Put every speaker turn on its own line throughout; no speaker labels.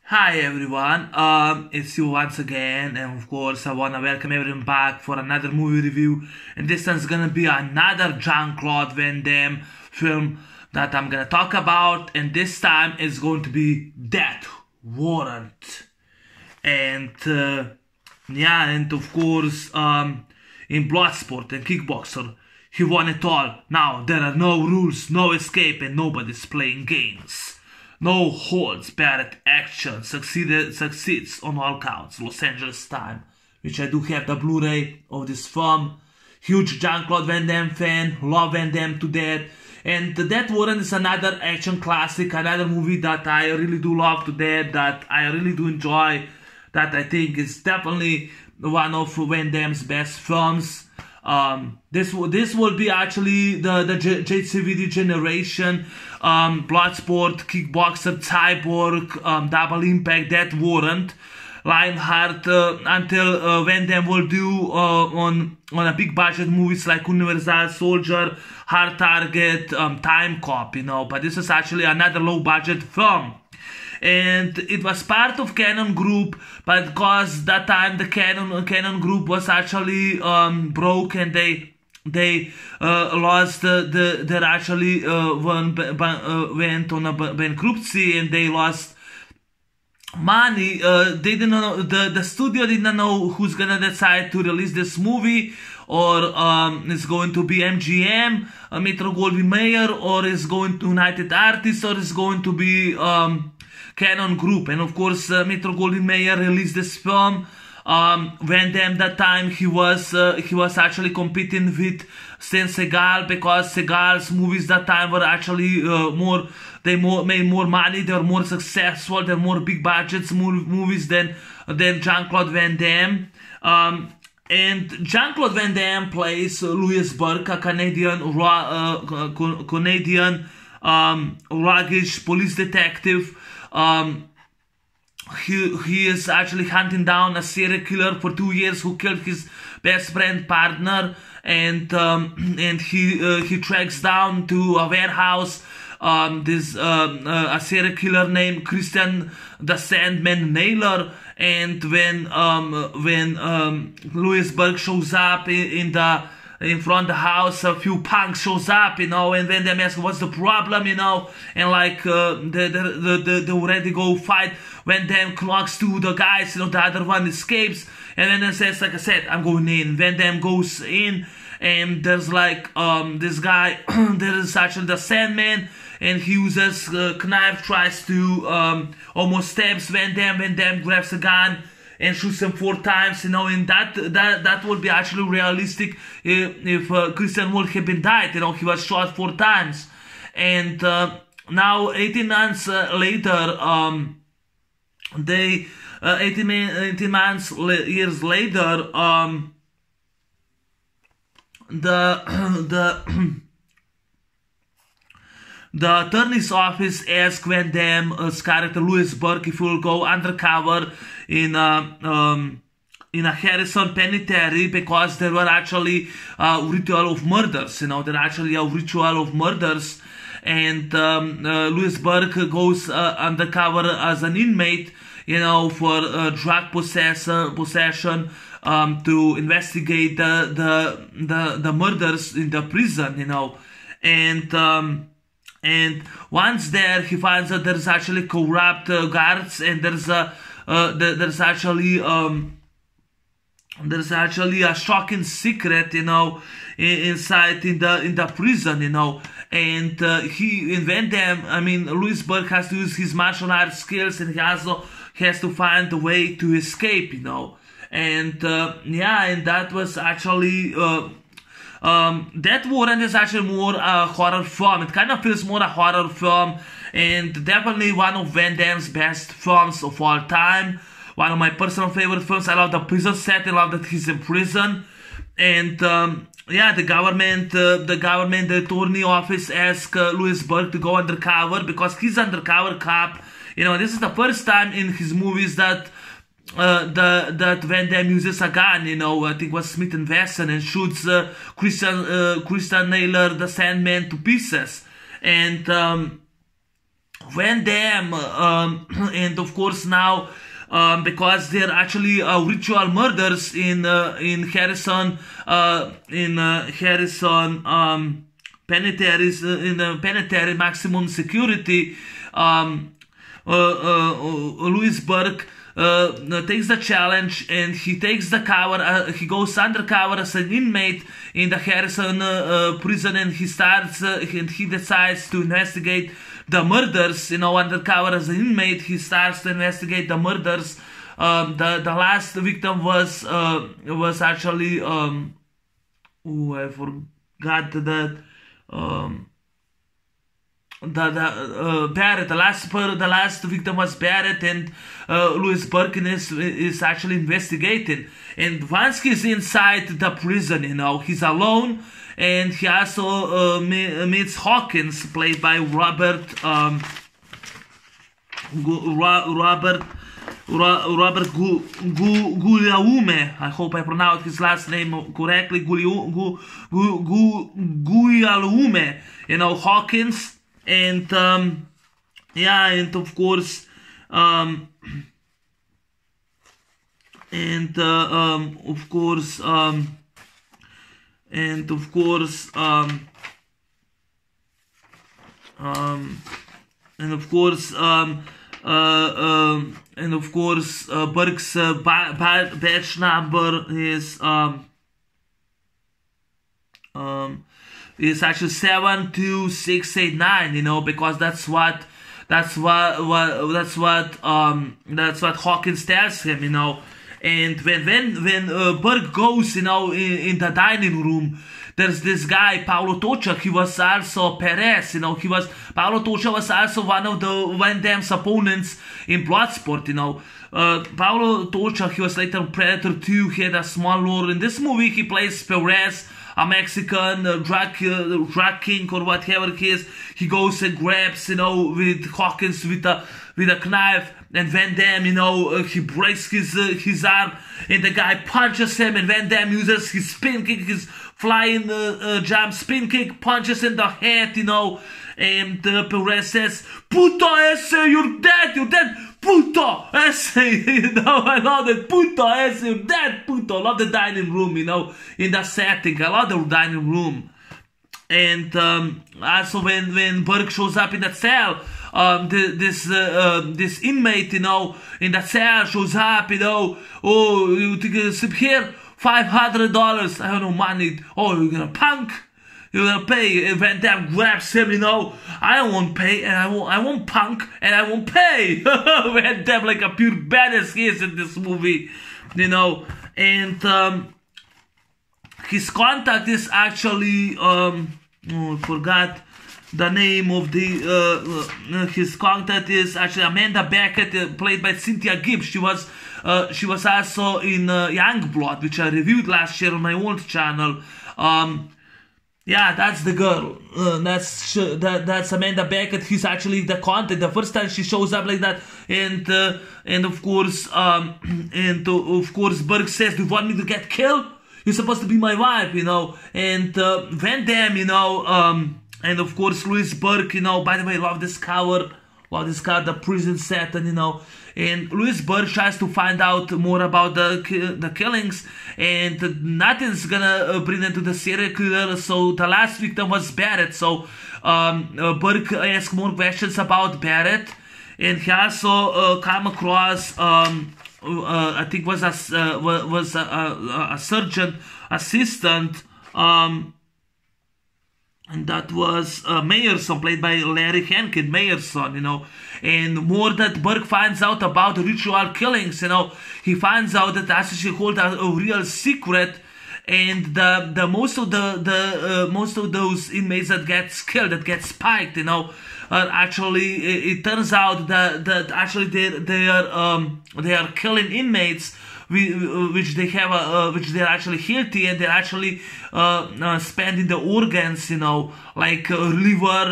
Hi everyone, it's you once again, and of course I wanna welcome everyone back for another movie review. And this one's gonna be another Jean-Claude Van Damme film that I'm gonna talk about, and this time it's going to be Death Warrant. And and of course, in Bloodsport and Kickboxer, he won it all. Now there are no rules, no escape, and nobody's playing games. No holds barred action succeeds on all counts. Los Angeles time, which I do have the Blu-ray of this film. Huge Jean-Claude Van Damme fan, love Van Damme to death. And Death Warrant is another action classic, another movie that I really do love to death, that I really do enjoy, that I think is definitely one of Van Damme's best films. This will be actually the JCVD generation, Bloodsport, Kickboxer, Cyborg, Double Impact, Death Warrant, Lionheart, until Van Damme will do on a big budget movies like Universal Soldier, Hard Target, Time Cop, but this is actually another low budget film. And it was part of Cannon Group, but because that time the Cannon Group was actually broke, and they lost they actually went on a bankruptcy, and they lost money. They didn't know, the studio didn't know who's gonna decide to release this movie, or it's going to be MGM, Metro-Goldwyn-Mayer, or it's going to United Artists, or it's going to be Cannon Group. And of course, Metro-Goldwyn-Mayer released this film. Van Damme that time he was actually competing with Steven Seagal, because Seagal's movies that time were actually made more money, they were more successful, they're more big budgets movies than Jean-Claude Van Damme. And Jean-Claude Van Damme plays Louis Burke, a Canadian rugged police detective. He is actually hunting down a serial killer for 2 years who killed his best friend partner, and he tracks down to a warehouse a serial killer named Christian the Sandman Naylor. And when Louis Burke shows up in front of the house, a few punks shows up, and then they ask what's the problem, and like they already go fight. When Damme clocks to the guys, the other one escapes, and then says, like I said, I'm going in. Van Damme goes in, and there's like this guy, there is actually the Sandman, and he uses a knife, tries to almost stabs Van Damme. Van Damme grabs a gun and shoots him 4 times, and that would be actually realistic if Christian would have been died. He was shot 4 times. And now 18 months later, 18 years later, the attorney's office asked Van Damme's character Louis Burke if he will go undercover in a Harrison penitentiary, because there were actually ritual of murders. There actually a ritual of murders, and Louis Burke goes undercover as an inmate, for drug possession, to investigate the murders in the prison, and once there, he finds that there's actually corrupt guards, and there's actually a shocking secret, inside in the prison, and Van Damme, Louis Burke has to use his martial arts skills, and he also has to find a way to escape, and and that was actually. Death Warrant is actually more a horror film. It kind of feels more a horror film, and definitely one of Van Damme's best films of all time. One of my personal favorite films. I love the prison set. I love that he's in prison, and the government, the attorney office asked Louis Burke to go undercover, because he's undercover cop. This is the first time in his movies that that Van Damme uses a gun, I think it was Smith & Wesson, and shoots Christian Naylor, the Sandman, to pieces. And Van Damme, and of course now, because they're actually ritual murders in Harrison, penitentiaries, in the penitentiary maximum security. Louis Burke takes the challenge, and he takes the cover. He goes undercover as an inmate in the Harrison prison, and he starts and he decides to investigate the murders. Undercover as an inmate, he starts to investigate the murders. The last victim was actually I forgot that. Barrett. The last victim was Barrett, and Louis Burke is actually investigating. And once he's inside the prison, he's alone, and he also meets Hawkins, played by Robert Guillaume. I hope I pronounced his last name correctly. Guillaume. Hawkins. And and of course, and of course, Burke's badge number is actually 72689, because that's what Hawkins tells him, And when Burke goes, in the dining room, there's this guy Paulo Tocha. He was also Perez, Paulo Tocha was also one of the Van Damme's opponents in Bloodsport, Paulo Tocha, he was later Predator 2. He had a small role in this movie. He plays Perez, a Mexican drug king or whatever he is. He goes and grabs, with Hawkins with a knife, and Van Damme, he breaks his arm, and the guy punches him, and Van Damme uses his spin kick, his flying jump spin kick, punches in the head, and Perez says, "Puto ese, you're dead, puto ese," I love that, puto ese, you're dead, puto. I love the dining room, in that setting. I love the dining room. And also when Burke shows up in that cell, this inmate, in that cell shows up, "Oh, you think you sleep here? $500. I have no money. Oh, you're gonna punk? You're gonna pay?" And Van Damme grabs him, "I won't pay, and I won't punk, and I won't pay." Van Damme, like a pure badass he is in this movie, And his contact is actually I forgot the name of his contact is actually Amanda Beckett, played by Cynthia Gibbs. She was also in Youngblood, which I reviewed last year on my old channel. Yeah, that's the girl. That's Amanda Beckett. He's actually the content. The first time she shows up like that, and of course, Burke says, "Do you want me to get killed? You're supposed to be my wife," And Van Damme, and of course Louis Burke, by the way, love this cover, the prison set, and and Louis Burke tries to find out more about the killings, and nothing's gonna bring them to the serial killer. So the last victim was Barrett. So Burke asks more questions about Barrett, and he also come across I think was a surgeon assistant, and that was Mayerson, played by Larry Hankin, Mayerson, And more that Burke finds out about ritual killings, he finds out that actually hold a real secret, and the most of those inmates that gets killed, that get spiked, actually it turns out that actually they are killing inmates which they're actually healthy, and they're actually spending the organs, like liver,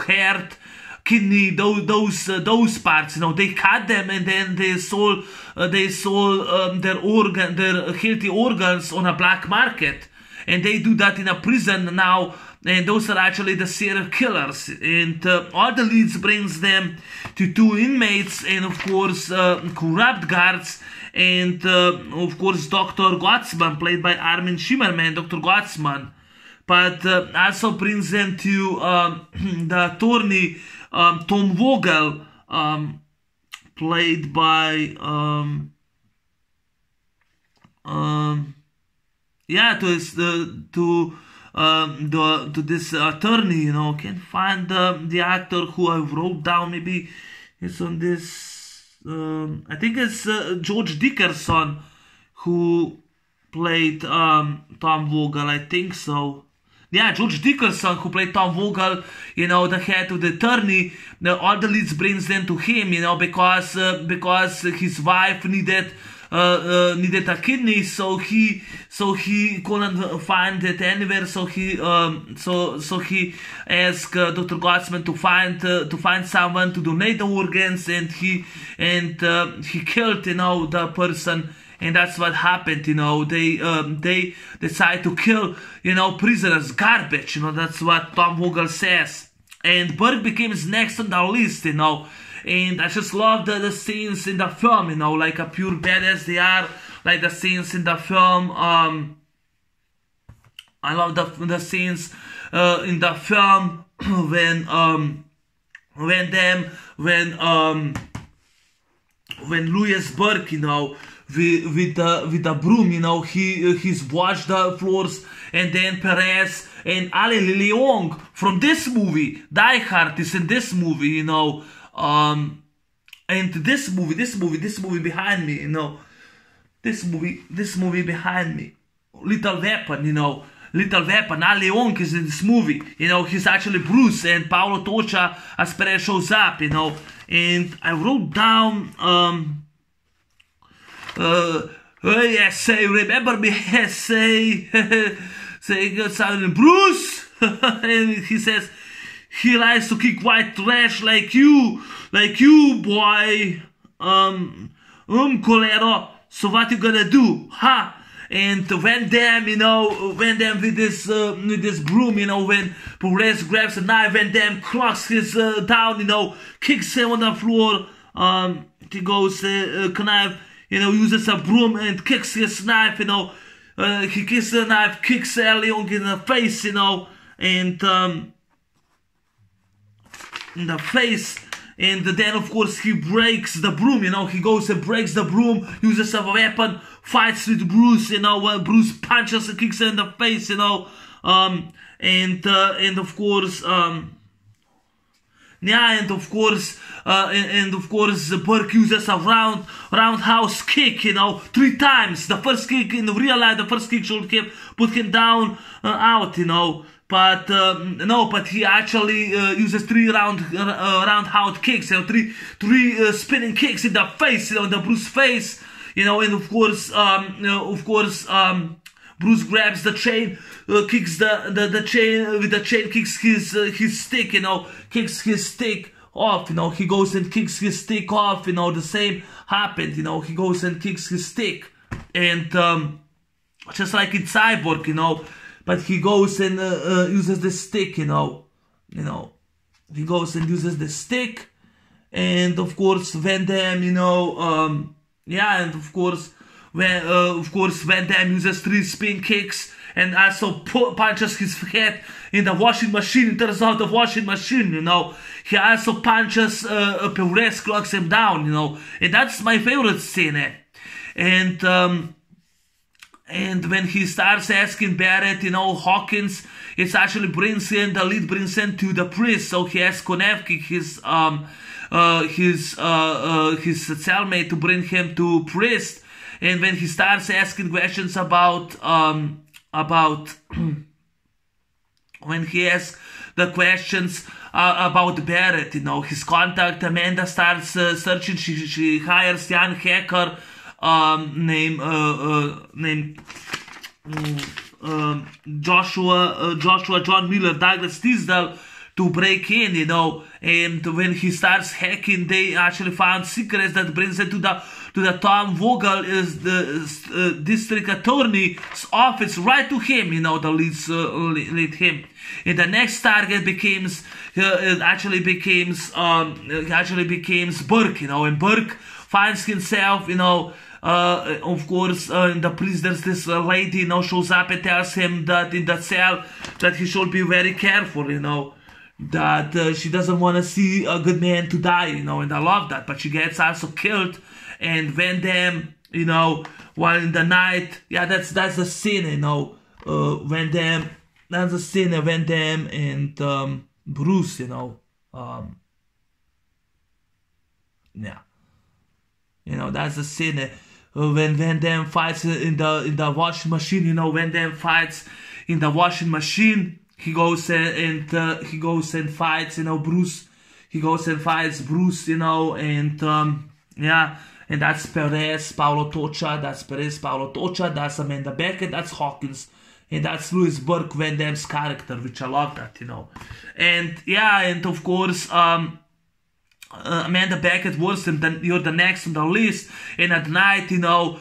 heart, kidney, those parts, they cut them, and then they sold their healthy organs on a black market. And they do that in a prison now. and those are actually the serial killers. And all the leads brings them to two inmates, and of course corrupt guards, and of course Dr. Gottsman, played by Armin Shimmerman, Dr. Gottsman. But also brings them to the attorney Tom Vogel, played by to this attorney, you know. Can't find the actor who I wrote down. Maybe it's on this. I think it's George Dickerson who played Tom Vogel. I think so. Yeah, George Dickerson, who played Tom Vogel, you know, the head of the attorney. All the leads brings them to him, you know, because his wife needed a kidney, so he couldn't find it anywhere. So he asked Dr. Gottsman to find someone to donate the organs, and he killed, you know, the person. And that's what happened, you know. They decide to kill, you know, prisoners, garbage, you know. That's what Tom Vogel says. And Burke became next on the list, you know. And I just love the scenes in the film, you know, like a pure badass they are, like the scenes in the film. I love the scenes in the film when Louis Burke, you know, with the broom, you know, he's washed the floors, and then Perez and Ali Leong from this movie, Die Hard, is in this movie, you know, and this movie behind me, you know, this movie behind me, Little Weapon, you know, Little Weapon, Ali Leong is in this movie, you know, he's actually Bruce, and Paolo Tocha as Perez shows up, you know, and I wrote down, yes, say, remember me, yes, say, Bruce, and he says, he likes to kick white trash like you, boy, Colero, so what you gonna do, huh? And Van Damme, you know, Van Damme with this broom, you know, when Perez grabs a knife, Van Damme cracks his down, you know, kicks him on the floor, he goes, knife, you know, uses a broom and kicks his knife, you know, he kicks the knife, kicks Leong in the face, you know, and in the face, and then of course he breaks the broom, you know, he goes and breaks the broom, uses a weapon, fights with Bruce, you know, Bruce punches and kicks him in the face, you know, and of course, yeah, and of course, Burke uses a roundhouse kick, you know, 3 times. The first kick in real life, the first kick should have put him down, out, you know. But no, but he actually uses 3 roundhouse kicks, you know, three spinning kicks in the face, you know, the Bruce face, you know, and of course, Bruce grabs the chain, kicks the chain with the chain, kicks his stick, you know, kicks his stick off, you know, he goes and kicks his stick off, you know, the same happened, you know, he goes and kicks his stick, and just like in Cyborg, you know, but he goes and uses the stick, you know, he goes and uses the stick, and of course Van Damme, you know, yeah, and of course Van Damme uses 3 spin kicks and also punches his head in the washing machine. It turns out the washing machine, you know. He also punches Perez, clocks him down, you know. And that's my favorite scene. And when he starts asking Barrett, you know, Hawkins, it actually brings in, the lead brings in to the priest. So he asks Konevsky, his cellmate, to bring him to priest. And when he starts asking questions about when he asks the questions about Barrett, you know, his contact, Amanda starts searching. She hires young hacker named Joshua John Miller, Douglas Tisdale, to break in, you know. And when he starts hacking, they actually found secrets that brings it to the Tom Vogel, is the district attorney's office, right to him, you know, the lead him. And the next target becomes actually becomes Burke, you know, and Burke finds himself, you know, of course, in the police, there's this lady, you know, shows up and tells him that in the cell that he should be very careful, you know, that she doesn't want to see a good man to die, you know, and I love that. But she gets also killed, and Van Damme, you know, while in the night, yeah, that's the scene, you know, Van Damme, that's the scene of Van Damme and Bruce, you know, yeah, you know, that's the scene when Van Damme fights in the washing machine, you know, Van Damme fights in the washing machine. He goes and fights, you know, Bruce. He goes and fights Bruce, you know, and yeah, and that's Perez, Paulo Tocha, that's Amanda Beckett, that's Hawkins, and that's Louis Burke, Van Damme's character, which I love that, you know. And yeah, and of course, Amanda Beckett was you're the next on the list, and at night, you know,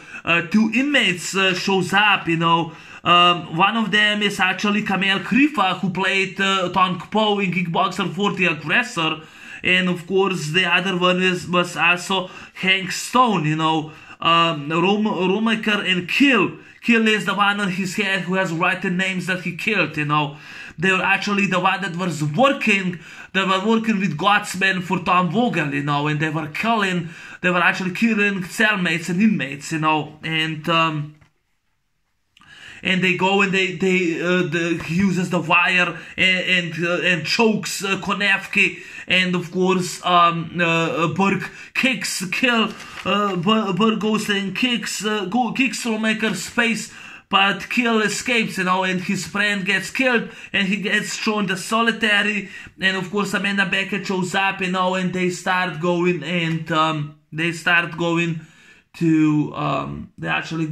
two inmates shows up, you know. One of them is actually Kamel Krifa, who played Tong Po in Kickboxer 4, The Aggressor, and of course the other one was also Hank Stone, you know, Romaker and Kill. Kill is the one on his head who has written names that he killed, you know. They were actually the one that was working. They were working with Godsman for Tom Vogel, you know, and they were actually killing cellmates and inmates, you know, and they go and he uses the wire and chokes Konevsky, and of course Burke kicks Burke goes and kicks Romaker's face, but Kill escapes, you know, and his friend gets killed, and he gets thrown the solitary, and of course Amanda Beckett shows up, you know, and they start going and they actually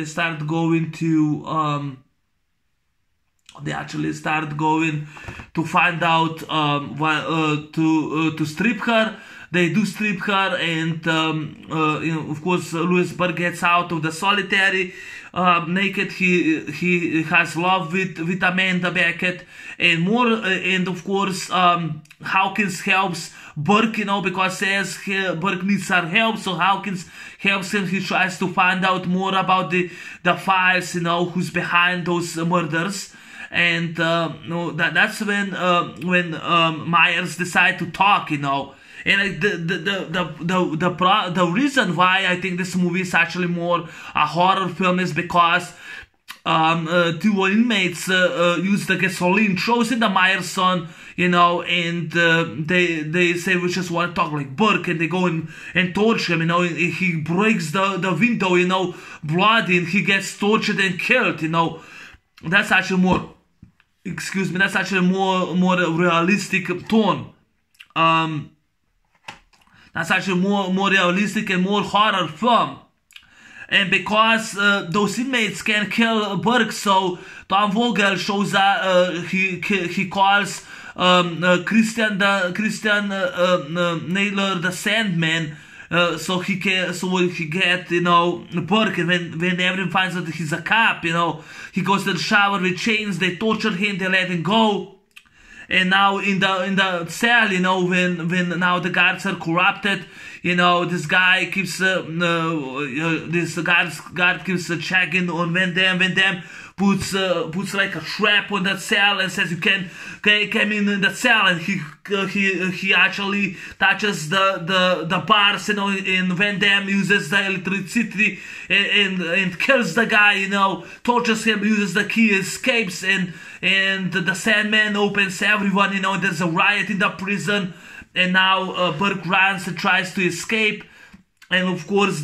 start going to find out to strip her. They do strip her, and you know, of course Louis Burke gets out of the solitary naked. He has love with Amanda Beckett, and and of course Hawkins helps Burke, you know, because says Burke needs our help, so Hawkins helps him. He tries to find out more about the files, you know, who's behind those murders, and no, that's when Myers decide to talk, you know. And the reason why I think this movie is actually more a horror film is because two inmates use the gasoline, throws in the Myers son, you know, and they say we just want to talk like Burke, and they go and torture him, you know. He breaks the window, you know, bloody, and he gets tortured and killed, you know. That's actually more, that's actually more realistic tone. That's actually more realistic and more horror film. And because those inmates can kill Burke, so Tom Vogel shows up. He calls Christian Naylor the Sandman, so he get, you know, Burke. And when everyone finds out that he's a cop, you know, he goes to the shower with chains. They torture him. They let him go. And now in the cell, you know, when now the guards are corrupted, you know, this guy keeps this guard keeps checking on Van Damme. Van Damme puts like a trap on that cell and says you can come in the cell, and he actually touches the bars, you know, and Van Damme uses the electricity and kills the guy, you know, tortures him, uses the key, escapes, and the Sandman opens everyone, you know. There's a riot in the prison, and now Burke runs and tries to escape, and of course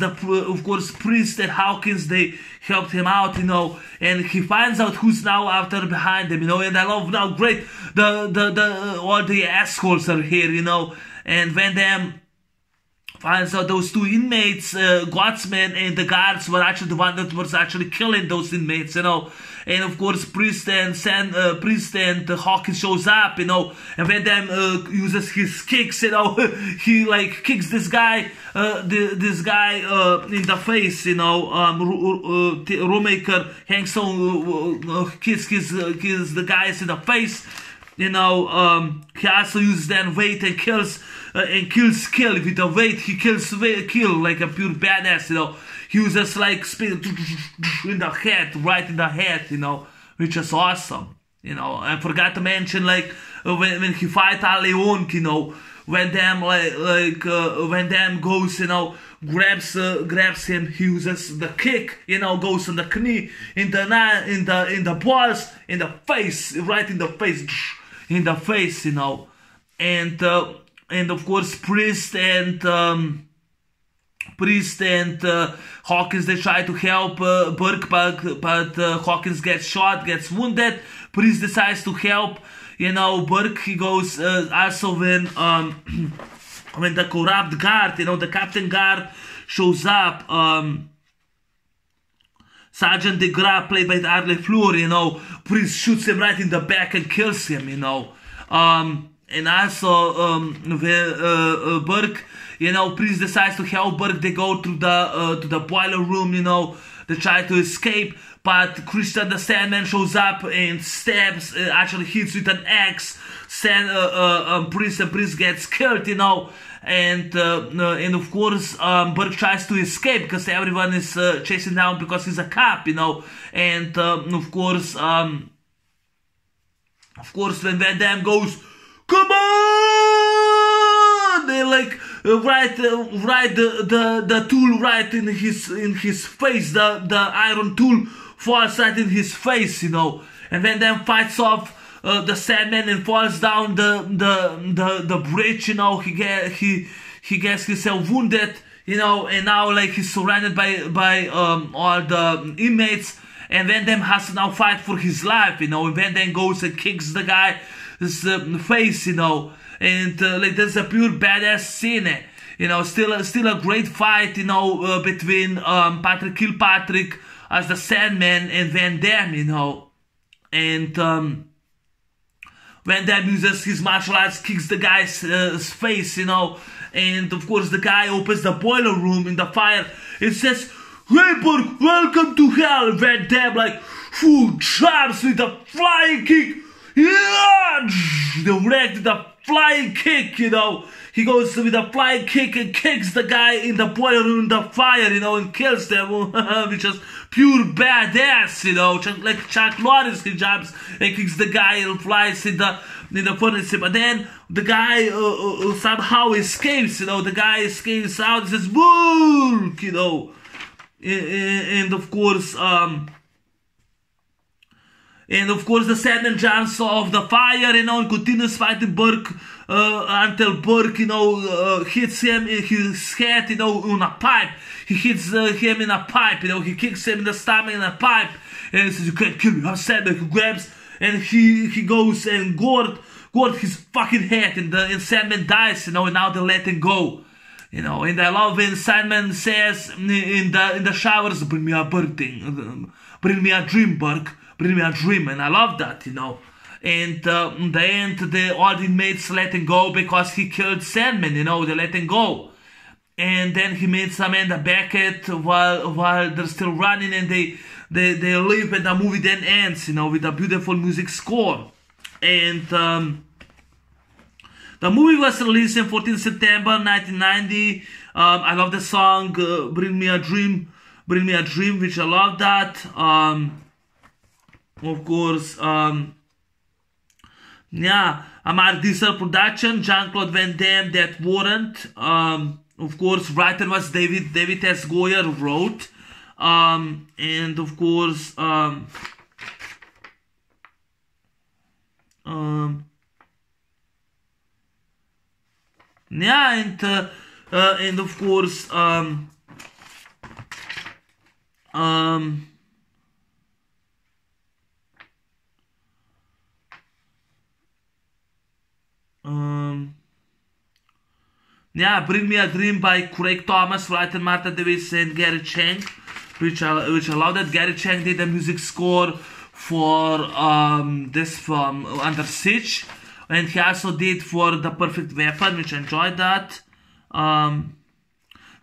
Priest and Hawkins, they helped him out, you know, and he finds out who's now after behind him, you know. And I love how great all the assholes are here, you know. And Van Damme finds out those two inmates, Guardsman and the guards, were actually the one that was actually killing those inmates, And of course, Priest and Hawkins shows up, and Van Damme uses his kicks, he like kicks this guy, in the face, Rummaker hangs on, kisses the guys in the face. He also uses that weight and kills Kill with the weight. He kills Kill like a pure badass. He uses like spin in the head, right in the head. Which is awesome. I forgot to mention like when he fight Al Leon. When Damme when Damme goes, grabs him, he uses the kick, goes on the knee, in the balls, in the face, right in the face, and of course Priest and Hawkins, they try to help Burke, but Hawkins gets shot, gets wounded. Priest decides to help, Burke. He goes also when the corrupt guard, the captain guard shows up. Sergeant DeGraff, played by Arlie Fleur, Priest shoots him right in the back and kills him, and also Burke, Priest decides to help Burke. They go to the boiler room, they try to escape, but Christian the Sandman shows up and stabs, actually hits with an axe, Priest gets killed, and of course Burke tries to escape because everyone is chasing down because he's a cop, and of course when Van Damme goes, "Come on!" they like right the tool right in his face. The iron tool falls right in his face, and Van Damme fights off the Sandman and falls down the bridge. He gets himself wounded, and now like he's surrounded by all the inmates, and Van Damme has to now fight for his life, and Van Damme goes and kicks the guy his face, and like there's a pure badass scene, still a great fight, between Patrick Kilpatrick as the Sandman and Van Damme, and Van Damme uses his martial arts, kicks the guy's face, and of course the guy opens the boiler room in the fire. It says, "Hey Burke, welcome to hell." Van Damme like full jumps with a flying kick. Direct the flying kick, He goes with a flying kick and kicks the guy in the boiler room in the fire, and kills them, which is pure badass, like Chuck Norris. He jumps and kicks the guy and flies in the furnace. But then the guy somehow escapes, the guy escapes out and says, "Burke," and of course, the Sandman jumps off the fire, and continues fighting Burke until Burke, hits him in his head, on a pipe. He hits him in a pipe, he kicks him in the stomach in a pipe, and he says, "You can't kill me, I'm Sandman." He grabs, and he goes and gored his fucking head, and Sandman dies, and now they let him go. And I love when Sandman says in the showers, "Bring me a Burke thing, bring me a dream, Burke. Bring me a dream," and I love that, And in the end, all the inmates let him go because he killed Sandman, they let him go. And then he meets Amanda Beckett while they're still running, and they leave, and the movie then ends, with a beautiful music score. And the movie was released on 14 September 1990. I love the song Bring Me a Dream, which I love that. Of course, Amar Diesel production, Jean-Claude Van Damme, Death Warrant. Of course, writer was David S. Goyer wrote. And of course, and of course, yeah, Bring Me a Dream by Craig Thomas, written Martha Davis and Gary Chang, which I love that. Gary Chang did the music score for this film Under Siege, and he also did for The Perfect Weapon, which I enjoyed that.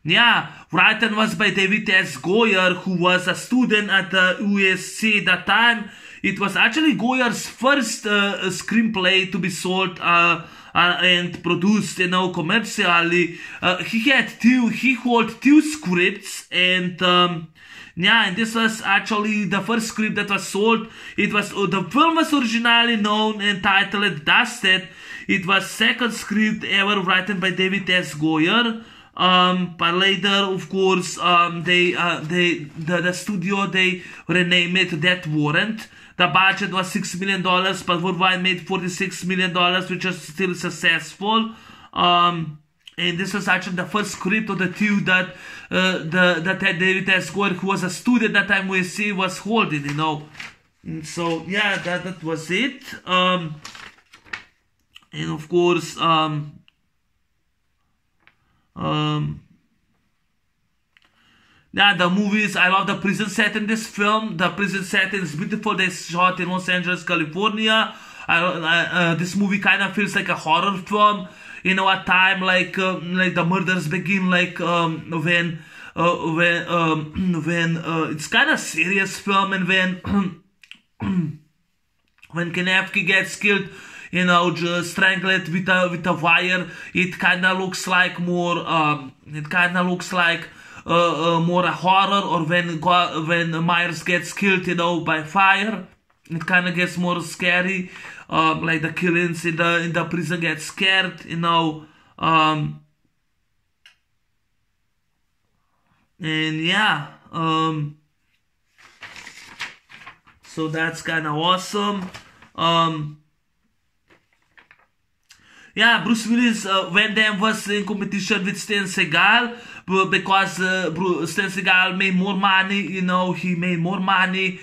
Yeah, written was by David S. Goyer, who was a student at the USC at that time. It was actually Goyer's first screenplay to be sold and produced, commercially. He held two scripts, and yeah, and this was actually the first script that was sold. It was the film was originally known and titled Dusted. It was second script ever written by David S. Goyer. But later, of course, the studio, they renamed it Death Warrant. The budget was $6 million, but worldwide made $46 million, which is still successful. And this was actually the first script of the two that that David S. Goyer, who was a student at that time we see, was holding, And so yeah, that was it. And of course, yeah, the movies, I love the prison set in this film. The prison set is beautiful. They shot in Los Angeles, California. This movie kind of feels like a horror film. A time like the murders begin, when it's kind of serious film, and when Kanefsky gets killed, just strangled with a wire, it kind of looks like more. More a horror, or when Myers gets killed, by fire, it kind of gets more scary. Like the killings in the prison get scared, and yeah, so that's kind of awesome. Yeah, Bruce Willis, Van Damme was in competition with Steven Seagal, because Steven Seagal made more money, he made more money.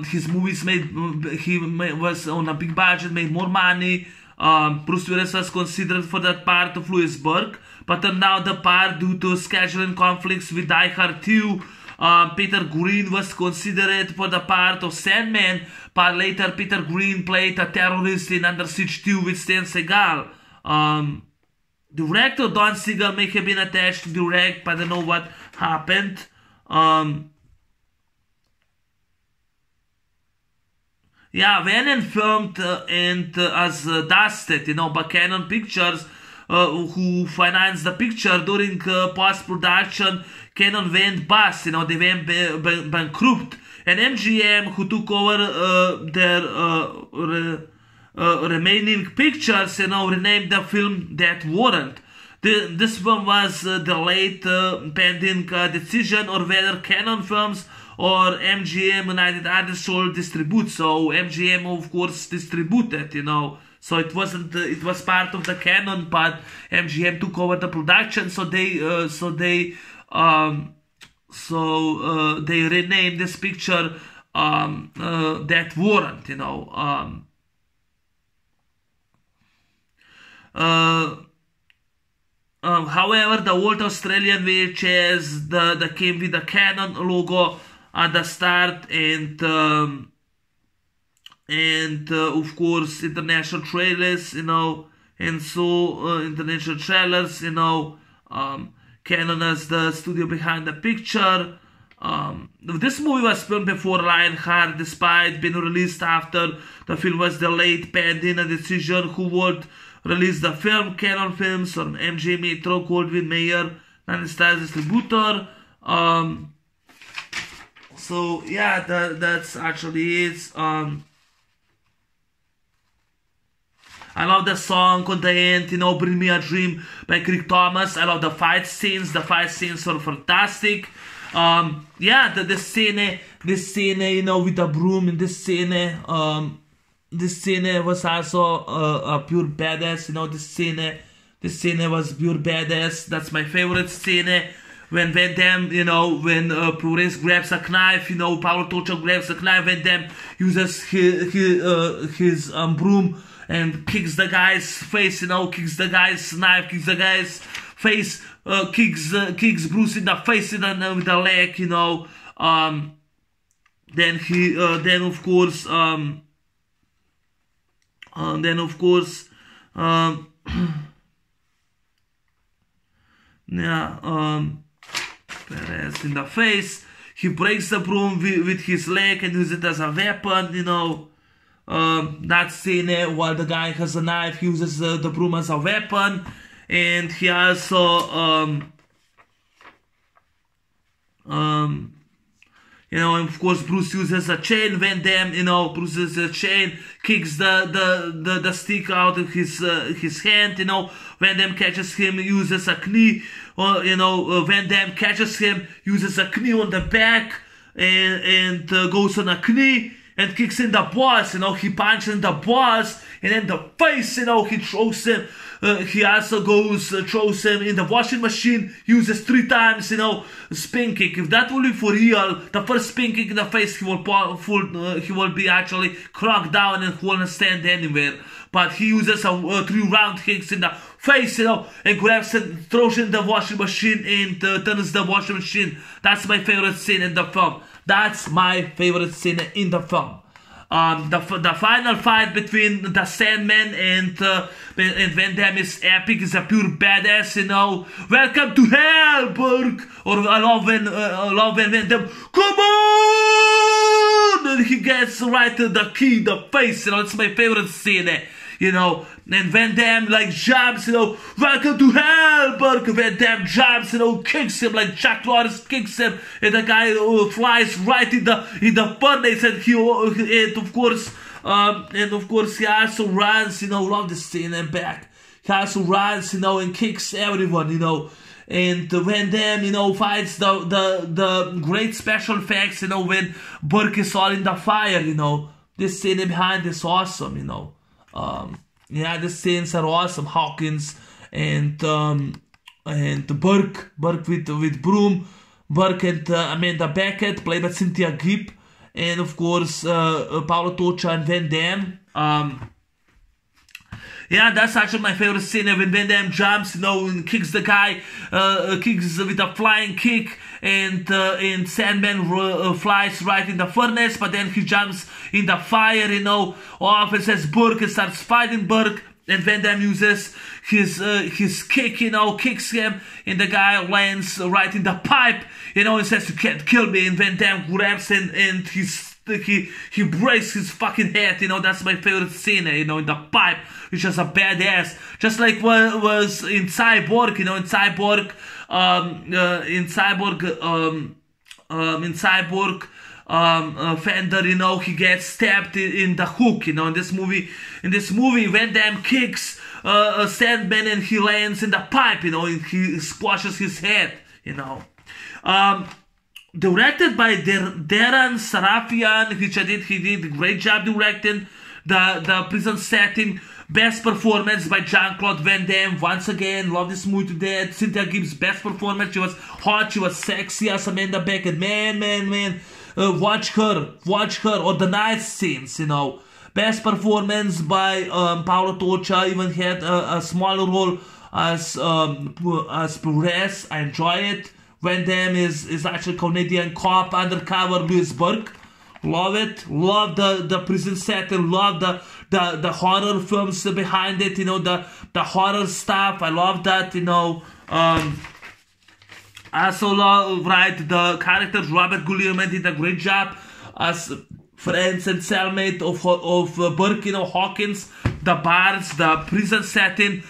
His movies was on a big budget, made more money. Bruce Willis was considered for that part of Lewisburg, but turned down the part due to scheduling conflicts with Die Hard 2. Peter Green was considered for the part of Sandman, but later Peter Green played a terrorist in Under Siege 2 with Steven Seagal. Director Don Siegel may have been attached to direct, but I don't know what happened. Yeah, Venom filmed as Dusted, by Canon Pictures, who financed the picture. During post-production, Canon went bust, they went bankrupt. And MGM, who took over their remaining pictures, renamed the film Death Warrant. This film was delayed pending decision or whether Canon Films or MGM United Artists should distribute. So MGM, of course, distributed, So it wasn't. It was part of the Canon, but MGM took over the production. So they renamed this picture Death Warrant. However, the old Australian VHS that came with the Canon logo at the start, and of course international trailers, and so international trailers, Canon as the studio behind the picture. This movie was filmed before Lionheart, despite being released after the film was delayed pending a decision who would release the film. Canon Films or MGM Metro Goldwyn Mayer, non-style distributor. So yeah, that's actually it. I love the song on the end, Bring Me a Dream by Craig Thomas. I love the fight scenes. The fight scenes are fantastic. Yeah, the scene, with the broom in this scene, was also a pure badass. This scene was pure badass. That's my favorite scene. When Van Damme, when Perez grabs a knife, Paulo Tocha grabs a knife, Van Damme uses his broom and kicks the guy's face, kicks the guy's knife, kicks the guy's face, kicks Bruce in the face with the leg, you know. Then he, then of course, yeah, Perez in the face. He breaks the broom with his leg and uses it as a weapon, you know. That scene while the guy has a knife, he uses the broom as a weapon. And he also, you know, and of course Bruce uses a chain. Van Damme, you know, Bruce uses a chain, kicks the stick out of his hand, you know. Van Damme catches him, uses a knee, you know, Van Damme catches him, uses a knee on the back, and goes on a knee and kicks in the balls, you know. He punches in the balls, and then the face, you know, he throws him. He also throws him in the washing machine, uses 3 times, you know, spin kick. If that will be for real, the first spin kick in the face, he will be actually cracked down and won't stand anywhere. But he uses 3 round kicks in the face, you know, and grabs and throws in the washing machine and turns the washing machine. That's my favorite scene in the film. That's my favorite scene in the film. The final fight between the Sandman and Van Damme is epic. It's a pure badass, you know. Welcome to hell, Burke. Or I love when Van Damme, come on! And he gets right to the key, the face, you know. It's my favorite scene, you know. And Van Damme like jumps, you know, welcome to hell, Burke. Van Damme jumps, you know, kicks him like Chuck Norris kicks him, and the guy flies right in the furnace, and of course he also runs, you know. Love this scene and back. He also runs, you know, and kicks everyone, you know. And Van Damme, you know, fights the great special effects, you know, when Burke is all in the fire, you know. This scene behind is awesome, you know. Yeah, the scenes are awesome. Hawkins and Burke with broom, Burke and Amanda Beckett, played by Cynthia Gibb, and of course Paolo Toccia and Van Damme. Yeah, that's actually my favorite scene when Van Damme jumps, you know, and kicks the guy, kicks with a flying kick, and Sandman flies right in the furnace, but then he jumps in the fire, you know, off and says Burke and starts fighting Burke, and Van Damme uses his kick, you know, kicks him, and the guy lands right in the pipe, you know, and says, you can't kill me, and Van Damme grabs and he breaks his fucking head, you know. That's my favorite scene, you know, in the pipe, which is a badass, just like what was in Cyborg, you know. In Cyborg, Fender, you know, he gets stabbed in the hook, you know. In this movie, Van Damme kicks Sandman and he lands in the pipe, you know, and he squashes his head, you know. Directed by Darren Sarafian, which he did a great job directing the prison setting. Best performance by Jean-Claude Van Damme. Once again, love this movie to death. Cynthia Gibb's best performance. She was hot, she was sexy as Amanda Beckett. Man. Watch her. Or the night scenes, you know. Best performance by Paolo Toccia. Even had a smaller role as Perez. I enjoy it. Van Damme is actually Canadian cop, undercover Louis Burke. Love it. Love the prison setting. Love the horror films behind it. You know, the horror stuff. I love that. You know. I also love the characters. Robert Guglielmin did a great job as friends and cellmate of Burke. You know, Hawkins, the bars, the prison setting.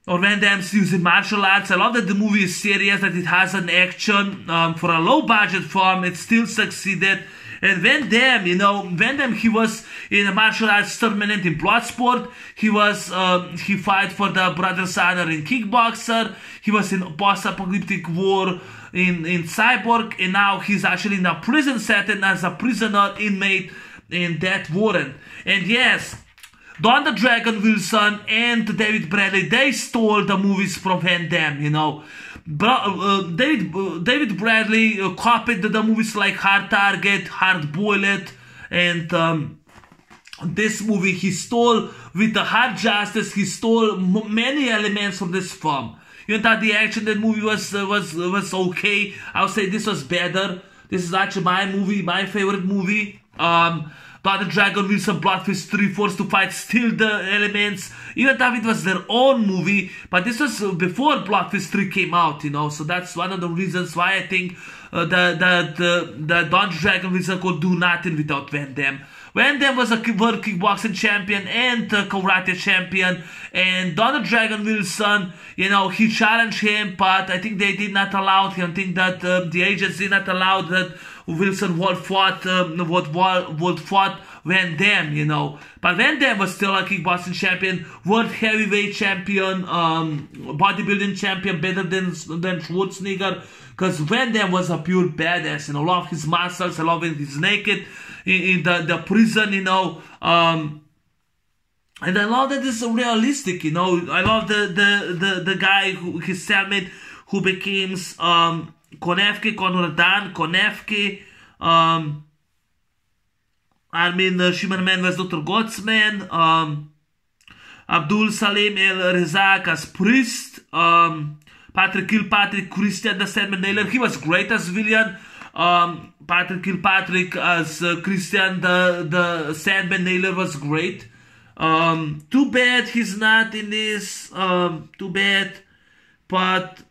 Or Van Damme's using martial arts. I love that the movie is serious, that it has an action. For a low budget film, it still succeeded. And Van Damme, you know, he was in a martial arts tournament in Bloodsport. He fought for the Brothers Honor in Kickboxer. He was in post-apocalyptic war in Cyborg. And now he's actually in a prison setting as a prisoner inmate in Death Warrant. And yes, Don the Dragon Wilson and David Bradley, they stole the movies from Van Damme, you know. David Bradley copied the movies like Hard Target, Hard Boiled, and this movie he stole with the Hard Justice. He stole many elements from this film. Even though the action in that movie was okay, I would say this was better. This is actually my movie, my favorite movie. Donald Dragon Wilson Bloodfist 3 forced to fight steal the elements, even though it was their own movie, but this was before Bloodfist 3 came out, you know, so that's one of the reasons why I think the Donald Dragon Wilson could do nothing without Van Damme. Van Damme was a world kickboxing champion and a karate champion, and Donald Dragon Wilson, you know, he challenged him, but I think they did not allow him. I think that the agents did not allow that Wilson would fought Van Damme, you know. But Van Damme was still a kickboxing champion, world heavyweight champion, bodybuilding champion, better than Schwarzenegger, because Van Damme was a pure badass, you know. I love his muscles, I love when he's naked in the prison, you know. And I love that it's realistic, you know. I love the guy, his cellmate, who becomes Konevsky, Konradan Konevsky. Shimon Man was Dr. Gottsman. Abdul Salim El Rezak as priest. Patrick Kilpatrick, Christian the Sandman Naylor. He was great as villain. Patrick Kilpatrick as Christian the Sandman Naylor was great. Too bad he's not in this. Too bad. But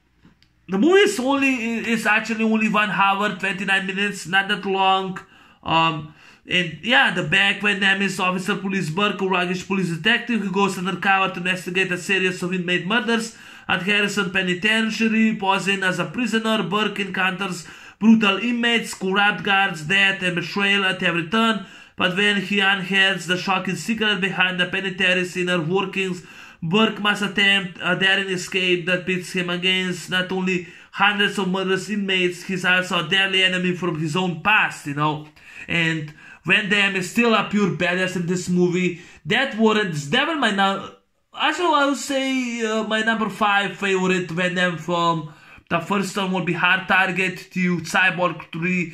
the movie is actually only 1 hour, 29 minutes, not that long. And yeah, the back Van Damme is Officer Police Burke, a rugged police detective who goes undercover to investigate a series of inmate murders at Harrison Penitentiary. Posing as a prisoner, Burke encounters brutal inmates, corrupt guards, death and betrayal at every turn. But when he unearths the shocking secret behind the penitentiary's inner workings, Burke must attempt a daring escape that pits him against not only hundreds of murderous inmates, he's also a deadly enemy from his own past, you know. And Van Damme is still a pure badass in this movie. That warrants never my number. Actually, I would say my number 5 favorite Van Damme film. The first one would be Hard Target, to Cyborg 3,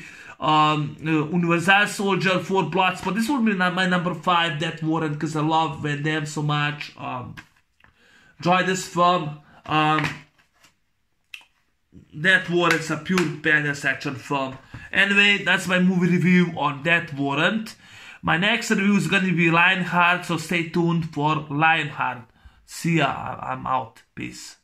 Universal Soldier, 4 Bloods. But this would be my number 5, That Warrant, because I love Van Damme so much. Enjoy this film. That Warrant's a pure badass action film. Anyway, that's my movie review on That Warrant. My next review is going to be Lionheart, so stay tuned for Lionheart. See ya, I'm out. Peace.